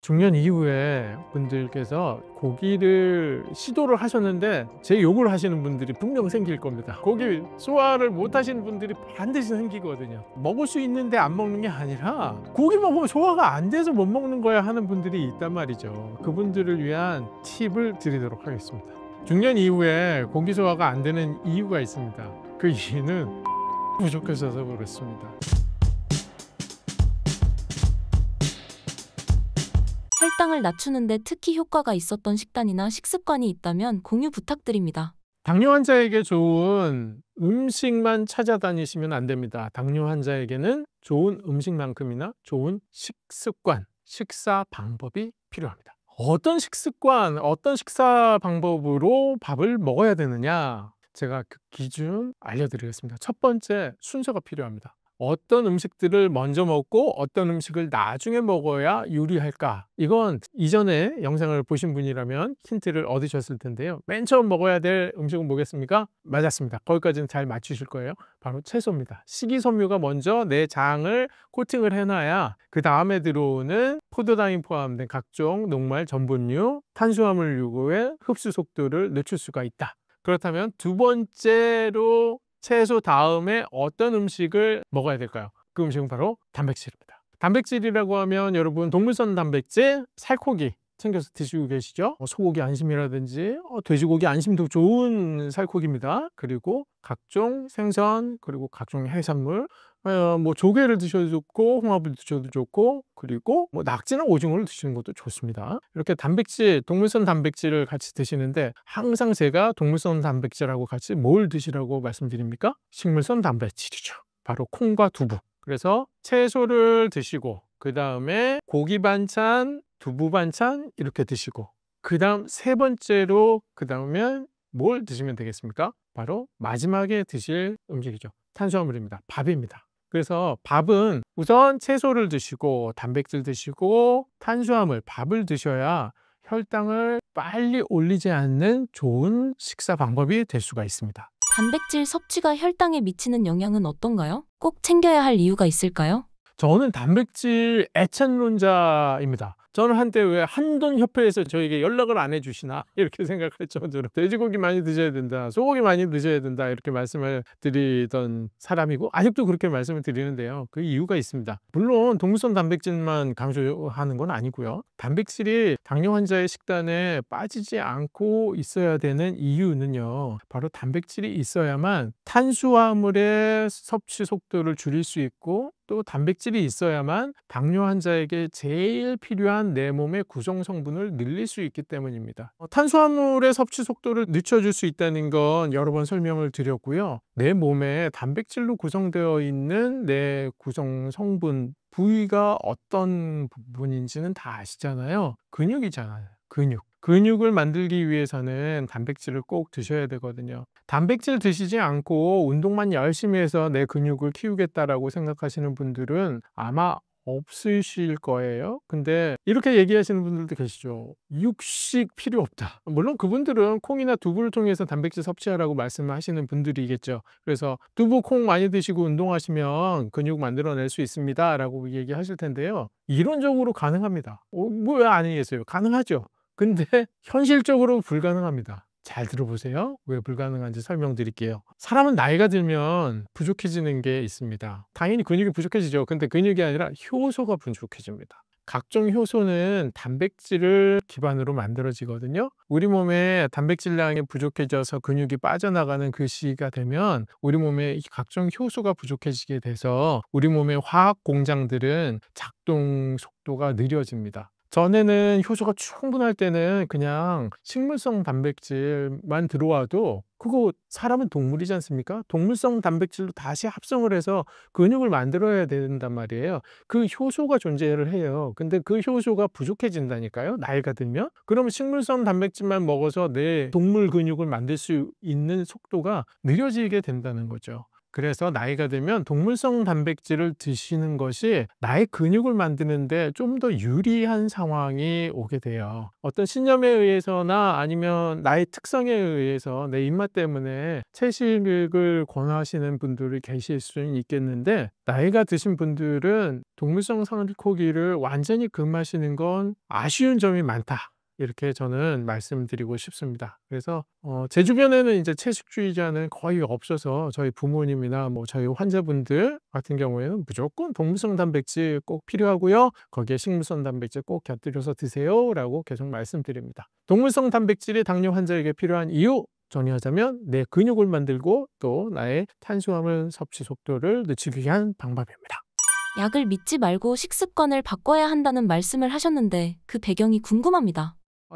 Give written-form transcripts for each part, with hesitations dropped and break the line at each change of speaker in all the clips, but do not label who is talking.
중년 이후에 분들께서 고기를 시도를 하셨는데 제 욕을 하시는 분들이 분명 생길 겁니다. 고기 소화를 못 하시는 분들이 반드시 생기거든요. 먹을 수 있는데 안 먹는 게 아니라 고기 먹으면 소화가 안 돼서 못 먹는 거야 하는 분들이 있단 말이죠. 그분들을 위한 팁을 드리도록 하겠습니다. 중년 이후에 고기 소화가 안 되는 이유가 있습니다. 그 이유는 부족해서 그렇습니다.
혈당을 낮추는데 특히 효과가 있었던 식단이나 식습관이 있다면 공유 부탁드립니다.
당뇨 환자에게 좋은 음식만 찾아다니시면 안 됩니다. 당뇨 환자에게는 좋은 음식만큼이나 좋은 식습관, 식사 방법이 필요합니다. 어떤 식습관, 어떤 식사 방법으로 밥을 먹어야 되느냐? 제가 그 기준 알려드리겠습니다. 첫 번째, 순서가 필요합니다. 어떤 음식들을 먼저 먹고 어떤 음식을 나중에 먹어야 유리할까? 이건 이전에 영상을 보신 분이라면 힌트를 얻으셨을 텐데요. 맨 처음 먹어야 될 음식은 뭐겠습니까? 맞았습니다. 거기까지는 잘 맞추실 거예요. 바로 채소입니다. 식이섬유가 먼저 내 장을 코팅을 해놔야 그 다음에 들어오는 포도당이 포함된 각종 녹말, 전분류, 탄수화물류의 흡수 속도를 늦출 수가 있다. 그렇다면 두 번째로 채소 다음에 어떤 음식을 먹어야 될까요? 그 음식은 바로 단백질입니다. 단백질이라고 하면 여러분 동물성 단백질, 살코기 챙겨서 드시고 계시죠? 소고기 안심이라든지 돼지고기 안심도 좋은 살코기입니다. 그리고 각종 생선, 그리고 각종 해산물, 조개를 드셔도 좋고 홍합을 드셔도 좋고, 그리고 낙지나 오징어를 드시는 것도 좋습니다. 이렇게 단백질, 동물성 단백질을 같이 드시는데 항상 제가 동물성 단백질하고 같이 뭘 드시라고 말씀드립니까? 식물성 단백질이죠. 바로 콩과 두부. 그래서 채소를 드시고 그 다음에 고기 반찬, 두부 반찬 이렇게 드시고 그 다음 세 번째로 그 다음에 뭘 드시면 되겠습니까? 바로 마지막에 드실 음식이죠. 탄수화물입니다. 밥입니다. 그래서 밥은 우선 채소를 드시고 단백질 드시고 탄수화물, 밥을 드셔야 혈당을 빨리 올리지 않는 좋은 식사 방법이 될 수가 있습니다.
단백질 섭취가 혈당에 미치는 영향은 어떤가요? 꼭 챙겨야 할 이유가 있을까요?
저는 단백질 애찬론자입니다. 저는 한때 왜 한돈협회에서 저에게 연락을 안 해주시나 이렇게 생각을 했죠. 돼지고기 많이 드셔야 된다, 소고기 많이 드셔야 된다 이렇게 말씀을 드리던 사람이고 아직도 그렇게 말씀을 드리는데요. 그 이유가 있습니다. 물론 동물성 단백질만 강조하는 건 아니고요. 단백질이 당뇨 환자의 식단에 빠지지 않고 있어야 되는 이유는요. 바로 단백질이 있어야만 탄수화물의 섭취 속도를 줄일 수 있고 또 단백질이 있어야만 당뇨 환자에게 제일 필요한 내 몸의 구성 성분을 늘릴 수 있기 때문입니다. 탄수화물의 섭취 속도를 늦춰줄 수 있다는 건 여러 번 설명을 드렸고요. 내 몸에 단백질로 구성되어 있는 내 구성 성분 부위가 어떤 부분인지는 다 아시잖아요. 근육이잖아요. 근육을 만들기 위해서는 단백질을 꼭 드셔야 되거든요. 단백질 드시지 않고 운동만 열심히 해서 내 근육을 키우겠다라고 생각하시는 분들은 아마 없으실 거예요. 근데 이렇게 얘기하시는 분들도 계시죠. 육식 필요 없다. 물론 그분들은 콩이나 두부를 통해서 단백질 섭취하라고 말씀하시는 분들이겠죠. 그래서 두부, 콩 많이 드시고 운동하시면 근육 만들어낼 수 있습니다 라고 얘기하실 텐데요. 이론적으로 가능합니다. 왜 아니겠어요? 가능하죠. 근데 현실적으로 불가능합니다. 잘 들어보세요. 왜 불가능한지 설명드릴게요. 사람은 나이가 들면 부족해지는 게 있습니다. 당연히 근육이 부족해지죠. 근데 근육이 아니라 효소가 부족해집니다. 각종 효소는 단백질을 기반으로 만들어지거든요. 우리 몸에 단백질량이 부족해져서 근육이 빠져나가는 그 시기가 되면 우리 몸에 각종 효소가 부족해지게 돼서 우리 몸의 화학 공장들은 작동 속도가 느려집니다. 전에는 효소가 충분할 때는 그냥 식물성 단백질만 들어와도 그거 사람은 동물이지 않습니까? 동물성 단백질로 다시 합성을 해서 근육을 만들어야 된단 말이에요. 그 효소가 존재를 해요. 근데 그 효소가 부족해진다니까요. 나이가 들면. 그러면 식물성 단백질만 먹어서 내 동물 근육을 만들 수 있는 속도가 느려지게 된다는 거죠. 그래서 나이가 들면 동물성 단백질을 드시는 것이 나의 근육을 만드는데 좀 더 유리한 상황이 오게 돼요. 어떤 신념에 의해서나 아니면 나의 특성에 의해서 내 입맛 때문에 채식을 권하시는 분들이 계실 수는 있겠는데, 나이가 드신 분들은 동물성 살코기를 완전히 금하시는 건 아쉬운 점이 많다, 이렇게 저는 말씀드리고 싶습니다. 그래서 제 주변에는 이제 채식주의자는 거의 없어서 저희 부모님이나 뭐 저희 환자분들 같은 경우에는 무조건 동물성 단백질 꼭 필요하고요, 거기에 식물성 단백질 꼭 곁들여서 드세요라고 계속 말씀드립니다. 동물성 단백질이 당뇨 환자에게 필요한 이유 정리하자면 내 근육을 만들고 또 나의 탄수화물 섭취 속도를 늦추기 위한 방법입니다.
약을 믿지 말고 식습관을 바꿔야 한다는 말씀을 하셨는데 그 배경이 궁금합니다.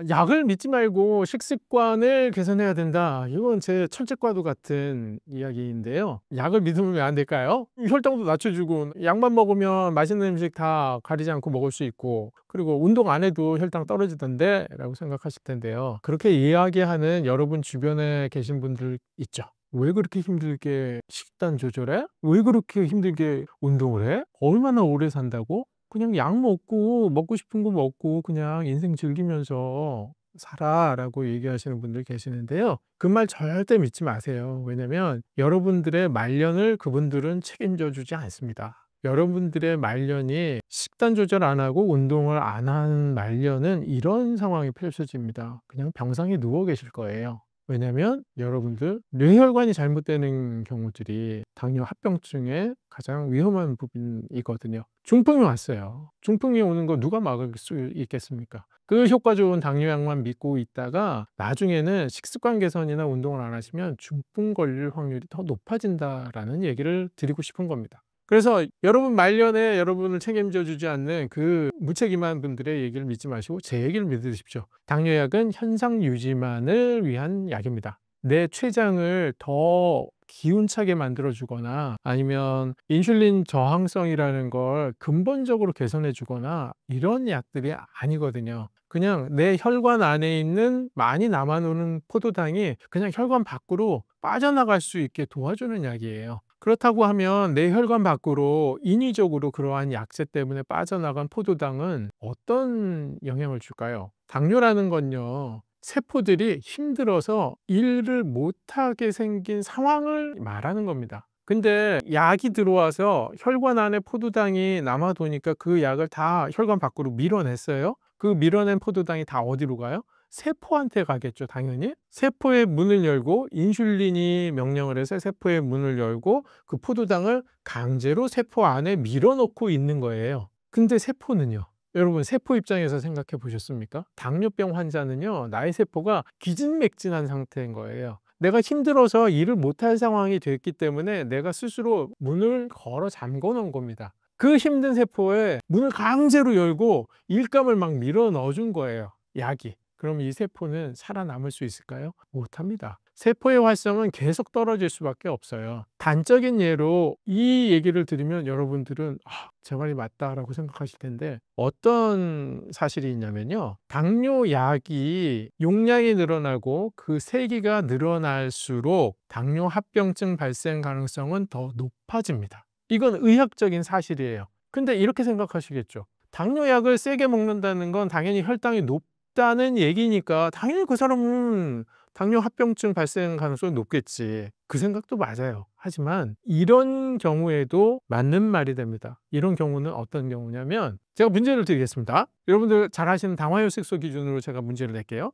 약을 믿지 말고 식습관을 개선해야 된다. 이건 제 철책과도 같은 이야기인데요. 약을 믿으면 왜 안 될까요? 혈당도 낮춰주고 약만 먹으면 맛있는 음식 다 가리지 않고 먹을 수 있고, 그리고 운동 안 해도 혈당 떨어지던데 라고 생각하실 텐데요. 그렇게 이야기하는 여러분 주변에 계신 분들 있죠. 왜 그렇게 힘들게 식단 조절해? 왜 그렇게 힘들게 운동을 해? 얼마나 오래 산다고? 그냥 약 먹고 먹고 싶은 거 먹고 그냥 인생 즐기면서 살아라고 얘기하시는 분들 계시는데요. 그 말 절대 믿지 마세요. 왜냐면 여러분들의 말년을 그분들은 책임져 주지 않습니다. 여러분들의 말년이 식단 조절 안 하고 운동을 안 한 말년은 이런 상황이 펼쳐집니다. 그냥 병상에 누워 계실 거예요. 왜냐면 여러분들 뇌혈관이 잘못되는 경우들이 당뇨 합병증의 가장 위험한 부분이거든요. 중풍이 왔어요. 중풍이 오는 거 누가 막을 수 있겠습니까? 그 효과 좋은 당뇨약만 믿고 있다가 나중에는 식습관 개선이나 운동을 안 하시면 중풍 걸릴 확률이 더 높아진다라는 얘기를 드리고 싶은 겁니다. 그래서 여러분 말년에 여러분을 책임져 주지 않는 그 무책임한 분들의 얘기를 믿지 마시고 제 얘기를 믿으십시오. 당뇨약은 현상 유지만을 위한 약입니다. 내 췌장을 더 기운차게 만들어 주거나 아니면 인슐린 저항성이라는 걸 근본적으로 개선해 주거나 이런 약들이 아니거든요. 그냥 내 혈관 안에 있는 많이 남아도는 포도당이 그냥 혈관 밖으로 빠져나갈 수 있게 도와주는 약이에요. 그렇다고 하면 내 혈관 밖으로 인위적으로 그러한 약재 때문에 빠져나간 포도당은 어떤 영향을 줄까요? 당뇨라는 건요, 세포들이 힘들어서 일을 못하게 생긴 상황을 말하는 겁니다. 근데 약이 들어와서 혈관 안에 포도당이 남아도니까 그 약을 다 혈관 밖으로 밀어냈어요. 그 밀어낸 포도당이 다 어디로 가요? 세포한테 가겠죠, 당연히. 세포의 문을 열고 인슐린이 명령을 해서 세포의 문을 열고 그 포도당을 강제로 세포 안에 밀어넣고 있는 거예요. 근데 세포는요? 여러분 세포 입장에서 생각해 보셨습니까? 당뇨병 환자는요, 나의 세포가 기진맥진한 상태인 거예요. 내가 힘들어서 일을 못할 상황이 됐기 때문에 내가 스스로 문을 걸어 잠궈 놓은 겁니다. 그 힘든 세포에 문을 강제로 열고 일감을 막 밀어 넣어 준 거예요, 약이. 그럼 이 세포는 살아남을 수 있을까요? 못합니다. 세포의 활성은 계속 떨어질 수밖에 없어요. 단적인 예로 이 얘기를 들으면 여러분들은 제 말이 맞다라고 생각하실 텐데, 어떤 사실이 있냐면요, 당뇨약이 용량이 늘어나고 그 세기가 늘어날수록 당뇨 합병증 발생 가능성은 더 높아집니다. 이건 의학적인 사실이에요. 근데 이렇게 생각하시겠죠. 당뇨약을 세게 먹는다는 건 당연히 혈당이 높다는 얘기니까 당연히 그 사람은 당뇨 합병증 발생 가능성이 높겠지. 그 생각도 맞아요. 하지만 이런 경우에도 맞는 말이 됩니다. 이런 경우는 어떤 경우냐면, 제가 문제를 드리겠습니다. 여러분들 잘 아시는 당화혈색소 기준으로 제가 문제를 낼게요.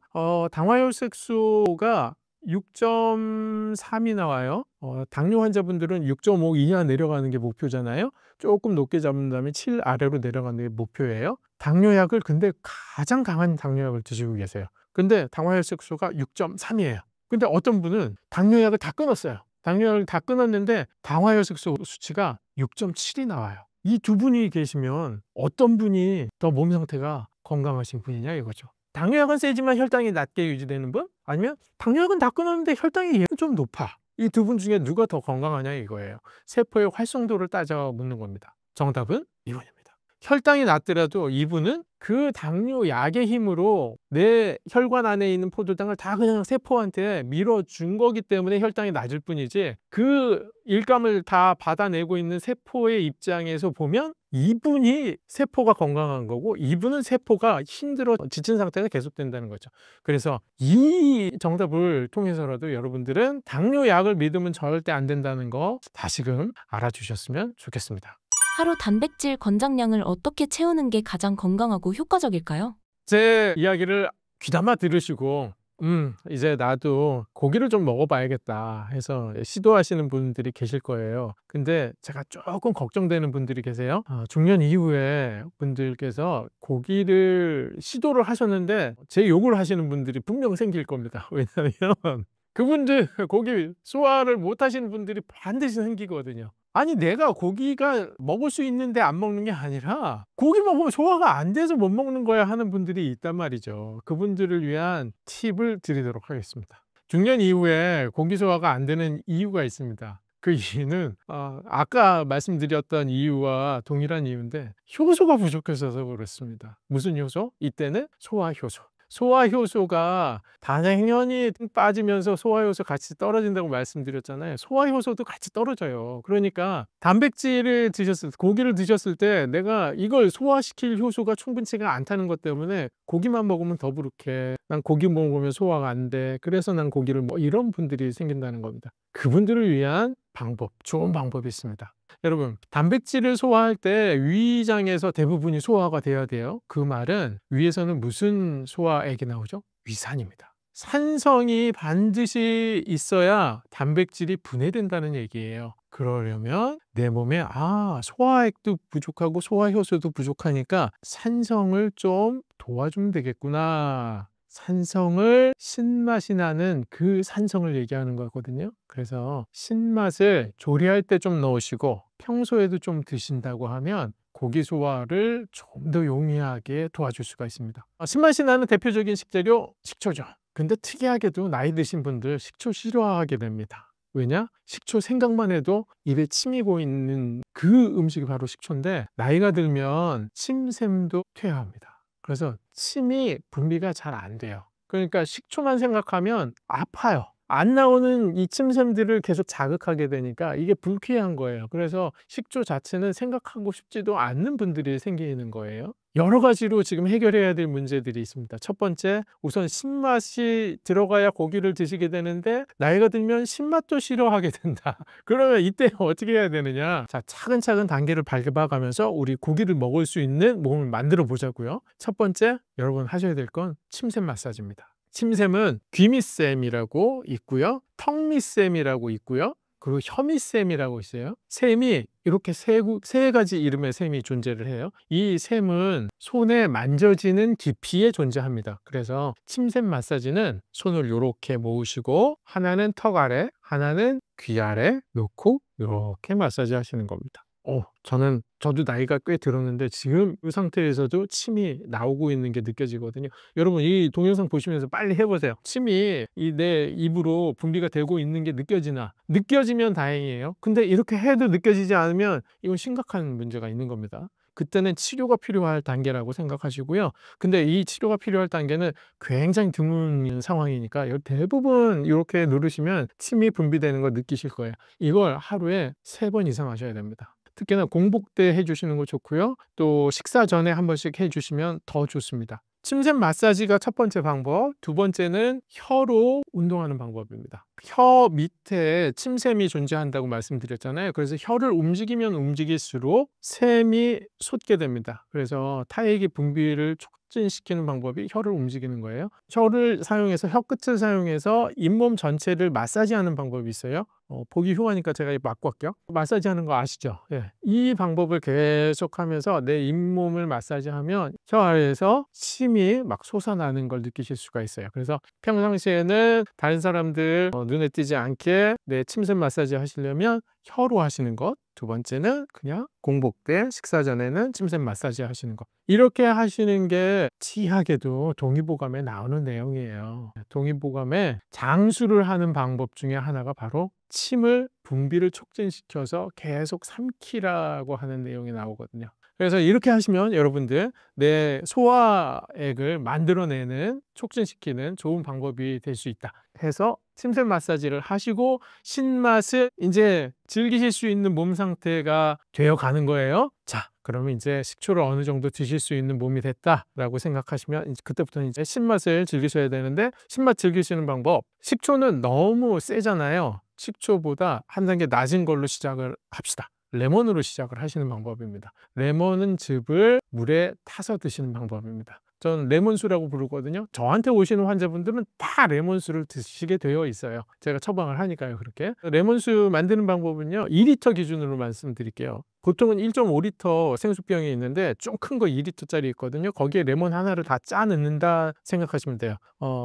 당화혈색소가 6.3이 나와요. 당뇨 환자분들은 6.5 이하 내려가는 게 목표잖아요. 조금 높게 잡은 다음에 7 아래로 내려가는 게 목표예요. 당뇨약을 근데 가장 강한 당뇨약을 드시고 계세요. 근데 당화혈색소가 6.3이에요. 근데 어떤 분은 당뇨약을 다 끊었어요. 당뇨약을 다 끊었는데 당화혈색소 수치가 6.7이 나와요. 이 두 분이 계시면 어떤 분이 더 몸 상태가 건강하신 분이냐 이거죠. 당뇨약은 세지만 혈당이 낮게 유지되는 분? 아니면 당뇨약은 다 끊었는데 혈당이 얘는 좀 높아. 이 두 분 중에 누가 더 건강하냐 이거예요. 세포의 활성도를 따져 묻는 겁니다. 정답은 2번입니다. 혈당이 낮더라도 이분은 그 당뇨 약의 힘으로 내 혈관 안에 있는 포도당을 다 그냥 세포한테 밀어준 거기 때문에 혈당이 낮을 뿐이지, 그 일감을 다 받아내고 있는 세포의 입장에서 보면 이분이 세포가 건강한 거고 이분은 세포가 힘들어 지친 상태가 계속된다는 거죠. 그래서 이 정답을 통해서라도 여러분들은 당뇨 약을 믿으면 절대 안 된다는 거 다시금 알아주셨으면 좋겠습니다.
하루 단백질 권장량을 어떻게 채우는 게 가장 건강하고 효과적일까요?
제 이야기를 귀담아 들으시고 이제 나도 고기를 좀 먹어봐야겠다 해서 시도하시는 분들이 계실 거예요. 근데 제가 조금 걱정되는 분들이 계세요. 중년 이후에 분들께서 고기를 시도를 하셨는데 제 욕을 하시는 분들이 분명 생길 겁니다. 왜냐하면 그분들 고기 소화를 못 하시는 분들이 반드시 생기거든요. 아니 내가 고기가 먹을 수 있는데 안 먹는 게 아니라 고기 먹으면 소화가 안 돼서 못 먹는 거야 하는 분들이 있단 말이죠. 그분들을 위한 팁을 드리도록 하겠습니다. 중년 이후에 고기 소화가 안 되는 이유가 있습니다. 그 이유는 아까 말씀드렸던 이유와 동일한 이유인데 효소가 부족해서 그렇습니다. 무슨 효소? 이때는 소화효소. 소화효소가 당연히 빠지면서 소화효소 같이 떨어진다고 말씀드렸잖아요. 소화효소도 같이 떨어져요. 그러니까 단백질을 드셨을 때, 고기를 드셨을 때 내가 이걸 소화시킬 효소가 충분치가 않다는 것 때문에 고기만 먹으면 더부룩해. 난 고기 먹으면 소화가 안 돼. 그래서 난 고기를 이런 분들이 생긴다는 겁니다. 그분들을 위한 방법, 좋은 방법이 있습니다. 여러분, 단백질을 소화할 때 위장에서 대부분이 소화가 돼야 돼요. 그 말은 위에서는 무슨 소화액이 나오죠? 위산입니다. 산성이 반드시 있어야 단백질이 분해된다는 얘기예요. 그러려면 내 몸에 소화액도 부족하고 소화효소도 부족하니까 산성을 좀 도와주면 되겠구나. 산성을 신맛이 나는 그 산성을 얘기하는 거거든요. 그래서 신맛을 조리할 때 좀 넣으시고 평소에도 좀 드신다고 하면 고기 소화를 좀 더 용이하게 도와줄 수가 있습니다. 신맛이 나는 대표적인 식재료 식초죠. 근데 특이하게도 나이 드신 분들 식초 싫어하게 됩니다. 왜냐? 식초 생각만 해도 입에 침이 고이는 그 음식이 바로 식초인데 나이가 들면 침샘도 퇴화합니다. 그래서 침이 분비가 잘 안 돼요. 그러니까 식초만 생각하면 아파요. 안 나오는 이 침샘들을 계속 자극하게 되니까 이게 불쾌한 거예요. 그래서 식초 자체는 생각하고 싶지도 않는 분들이 생기는 거예요. 여러 가지로 지금 해결해야 될 문제들이 있습니다. 첫 번째, 우선 신맛이 들어가야 고기를 드시게 되는데 나이가 들면 신맛도 싫어하게 된다. 그러면 이때 어떻게 해야 되느냐? 자, 차근차근 단계를 밟아가면서 우리 고기를 먹을 수 있는 몸을 만들어 보자고요. 첫 번째, 여러분 하셔야 될 건 침샘 마사지입니다. 침샘은 귀밑샘이라고 있고요. 턱밑샘이라고 있고요. 그리고 혀밑샘이라고 있어요. 샘이 이렇게 세 가지 이름의 샘이 존재를 해요. 이 샘은 손에 만져지는 깊이에 존재합니다. 그래서 침샘 마사지는 손을 이렇게 모으시고 하나는 턱 아래, 하나는 귀 아래 놓고 이렇게 마사지 하시는 겁니다. 저도 나이가 꽤 들었는데 지금 이 상태에서도 침이 나오고 있는 게 느껴지거든요. 여러분 이 동영상 보시면서 빨리 해보세요. 침이 내 입으로 분비가 되고 있는 게 느껴지면 다행이에요. 근데 이렇게 해도 느껴지지 않으면 이건 심각한 문제가 있는 겁니다. 그때는 치료가 필요할 단계라고 생각하시고요. 근데 이 치료가 필요할 단계는 굉장히 드문 상황이니까 대부분 이렇게 누르시면 침이 분비되는 거 느끼실 거예요. 이걸 하루에 3번 이상 하셔야 됩니다. 특히나 공복 때 해주시는 거 좋고요. 또 식사 전에 한 번씩 해주시면 더 좋습니다. 침샘 마사지가 첫 번째 방법, 두 번째는 혀로 운동하는 방법입니다. 혀 밑에 침샘이 존재한다고 말씀드렸잖아요. 그래서 혀를 움직이면 움직일수록 샘이 솟게 됩니다. 그래서 타액의 분비를 촉진시키는 방법이 혀를 움직이는 거예요. 혀를 사용해서 혀끝을 사용해서 잇몸 전체를 마사지하는 방법이 있어요. 보기 흉하니까 제가 맞고 할게요. 마사지 하는 거 아시죠? 예. 이 방법을 계속하면서 내 잇몸을 마사지하면 혀 아래에서 침이 막 솟아나는 걸 느끼실 수가 있어요. 그래서 평상시에는 다른 사람들 눈에 띄지 않게 내 침샘 마사지 하시려면 혀로 하시는 것, 두 번째는 그냥 공복 때 식사 전에는 침샘 마사지 하시는 것. 이렇게 하시는 게 치하게도 동의보감에 나오는 내용이에요. 동의보감에 장수를 하는 방법 중에 하나가 바로 침을 분비를 촉진시켜서 계속 삼키라고 하는 내용이 나오거든요. 그래서 이렇게 하시면 여러분들 내 소화액을 만들어내는 촉진시키는 좋은 방법이 될 수 있다 해서 침샘 마사지를 하시고 신맛을 이제 즐기실 수 있는 몸 상태가 되어 가는 거예요. 자, 그러면 이제 식초를 어느 정도 드실 수 있는 몸이 됐다라고 생각하시면 이제 그때부터는 이제 신맛을 즐기셔야 되는데, 신맛 즐기시는 방법, 식초는 너무 세잖아요. 식초보다 한 단계 낮은 걸로 시작을 합시다. 레몬으로 시작을 하시는 방법입니다. 레몬은 즙을 물에 타서 드시는 방법입니다. 전 레몬수라고 부르거든요. 저한테 오시는 환자분들은 다 레몬수를 드시게 되어 있어요. 제가 처방을 하니까요. 그렇게 레몬수 만드는 방법은요, 2리터 기준으로 말씀드릴게요. 보통은 1.5리터 생수병이 있는데 좀 큰 거 2리터짜리 있거든요. 거기에 레몬 하나를 다 짜 넣는다 생각하시면 돼요.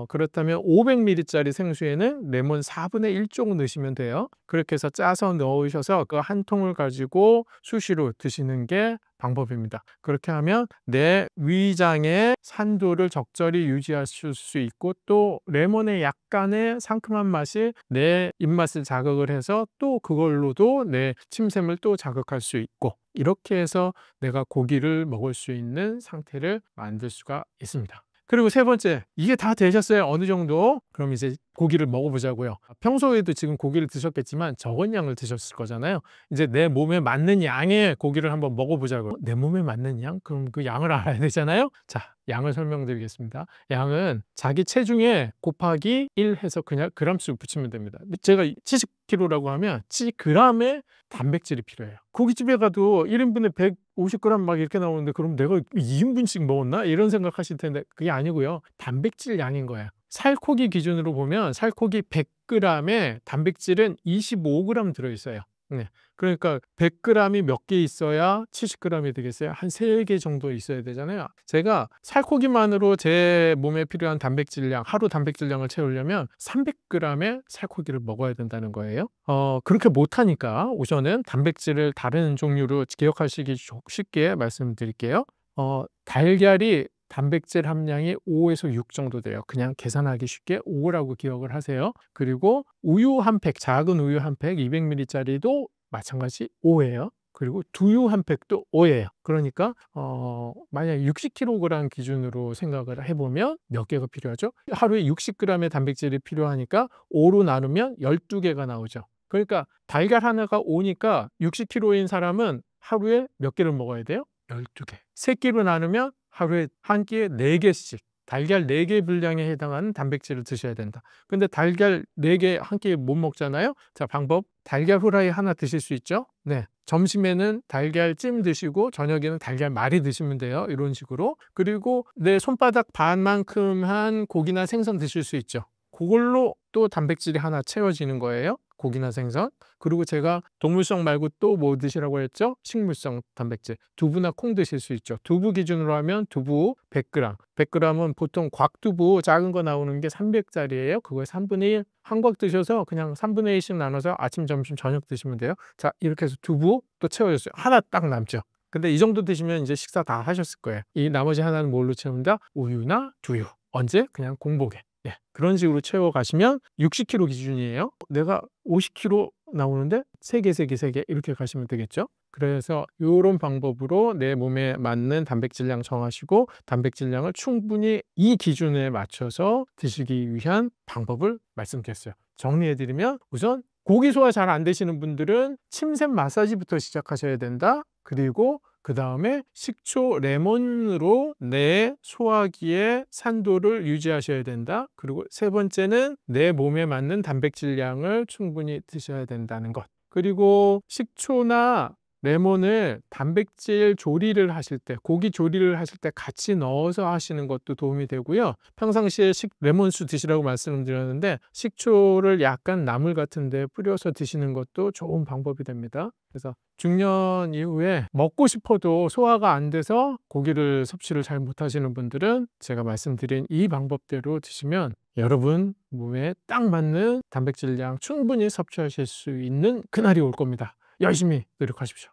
그렇다면 500ml짜리 생수에는 레몬 4분의 1 정도 넣으시면 돼요. 그렇게 해서 짜서 넣으셔서 그 한 통을 가지고 수시로 드시는 게 방법입니다. 그렇게 하면 내 위장의 산도를 적절히 유지하실 수 있고, 또 레몬의 약간의 상큼한 맛이 내 입맛을 자극을 해서 또 그걸로도 내 침샘을 또 자극할 수 있고, 이렇게 해서 내가 고기를 먹을 수 있는 상태를 만들 수가 있습니다. 그리고 세 번째, 이게 다 되셨어요. 어느 정도? 그럼 이제 고기를 먹어보자고요. 평소에도 지금 고기를 드셨겠지만 적은 양을 드셨을 거잖아요. 이제 내 몸에 맞는 양의 고기를 한번 먹어보자고요. 내 몸에 맞는 양? 그럼 그 양을 알아야 되잖아요. 자, 양을 설명드리겠습니다. 양은 자기 체중에 곱하기 1 해서 그냥 그람수 붙이면 됩니다. 제가 70kg라고 하면 70g의 단백질이 필요해요. 고깃집에 가도 1인분에 150g 막 이렇게 나오는데 그럼 내가 2인분씩 먹었나? 이런 생각하실 텐데 그게 아니고요. 단백질 양인 거예요. 살코기 기준으로 보면 살코기 100g에 단백질은 25g 들어있어요. 네. 그러니까 100g이 몇 개 있어야 70g이 되겠어요? 한 3개 정도 있어야 되잖아요. 제가 살코기만으로 제 몸에 필요한 단백질량, 하루 단백질량을 채우려면 300g의 살코기를 먹어야 된다는 거예요. 그렇게 못하니까 우선은 단백질을 다른 종류로 기억하시기 쉽게 말씀드릴게요. 달걀이 단백질 함량이 5에서 6 정도 돼요. 그냥 계산하기 쉽게 5라고 기억을 하세요. 그리고 우유 한 팩, 작은 우유 한 팩 200ml짜리도 마찬가지 5예요. 그리고 두유 한 팩도 5예요. 그러니까 만약 60kg 기준으로 생각을 해보면 몇 개가 필요하죠? 하루에 60g의 단백질이 필요하니까 5로 나누면 12개가 나오죠. 그러니까 달걀 하나가 5니까 60kg인 사람은 하루에 몇 개를 먹어야 돼요? 12개. 3끼로 나누면 하루에 한 끼에 4개씩, 달걀 4개 분량에 해당하는 단백질을 드셔야 된다. 근데 달걀 4개 한 끼에 못 먹잖아요. 자, 방법, 달걀 후라이 하나 드실 수 있죠. 네, 점심에는 달걀찜 드시고 저녁에는 달걀말이 드시면 돼요. 이런 식으로. 그리고 내 손바닥 반만큼 한 고기나 생선 드실 수 있죠. 그걸로 또 단백질이 하나 채워지는 거예요. 고기나 생선. 그리고 제가 동물성 말고 또 뭐 드시라고 했죠? 식물성 단백질. 두부나 콩 드실 수 있죠. 두부 기준으로 하면 두부 100g. 100g은 보통 곽두부 작은 거 나오는 게 300짜리예요. 그거에 3분의 1. 한 곽 드셔서 그냥 3분의 1씩 나눠서 아침, 점심, 저녁 드시면 돼요. 자, 이렇게 해서 두부 또 채워졌어요. 하나 딱 남죠. 근데 이 정도 드시면 이제 식사 다 하셨을 거예요. 이 나머지 하나는 뭘로 채운다? 우유나 두유. 언제? 그냥 공복에. 예, 그런 식으로 채워가시면 60kg 기준이에요. 내가 50kg 나오는데 3개 이렇게 가시면 되겠죠. 그래서 이런 방법으로 내 몸에 맞는 단백질량 정하시고 단백질량을 충분히 이 기준에 맞춰서 드시기 위한 방법을 말씀드렸어요. 정리해드리면, 우선 고기 소화 잘 안 되시는 분들은 침샘 마사지부터 시작하셔야 된다. 그리고 그 다음에 식초, 레몬으로 내 소화기의 산도를 유지하셔야 된다. 그리고 세 번째는 내 몸에 맞는 단백질량을 충분히 드셔야 된다는 것. 그리고 식초나 레몬을 단백질 조리를 하실 때, 고기 조리를 하실 때 같이 넣어서 하시는 것도 도움이 되고요. 평상시에 레몬수 드시라고 말씀드렸는데 식초를 약간 나물 같은 데 뿌려서 드시는 것도 좋은 방법이 됩니다. 그래서 중년 이후에 먹고 싶어도 소화가 안 돼서 고기를 섭취를 잘 못하시는 분들은 제가 말씀드린 이 방법대로 드시면 여러분 몸에 딱 맞는 단백질량 충분히 섭취하실 수 있는 그날이 올 겁니다. 열심히 노력하십시오.